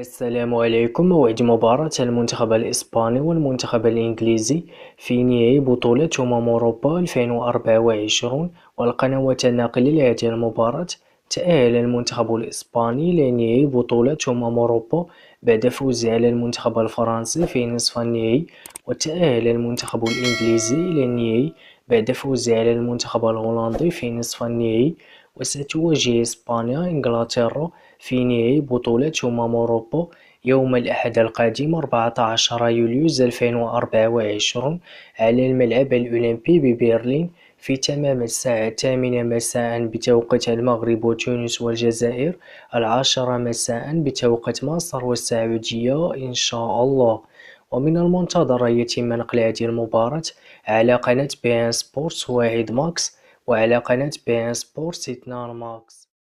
السلام عليكم. موعد مباراة المنتخب الإسباني والمنتخب الإنجليزي في نهائي بطولة أوروبا 2024، والقنوات الناقلة لهذه المباراة. تأهل المنتخب الإسباني لنهائي بطولة أوروبا بعد فوزه على المنتخب الفرنسي في نصف النهائي، وتأهل المنتخب الإنجليزي للنهائي بعد فوزه على المنتخب الهولندي في نصف النهائي. وستواجه إسبانيا إنجلترا في نهائي بطولة أوروبا يوم الأحد القادم 14 يوليو 2024 على الملعب الأولمبي ببرلين في تمام الساعة 8 مساء بتوقيت المغرب وتونس والجزائر، 10 مساء بتوقيت مصر والسعودية إن شاء الله. ومن المنتظر يتم نقل هذه المباراة على قناة بي إن سبورتس 1 ماكس وعلى قناة بي إن سبورتس 2 ماكس.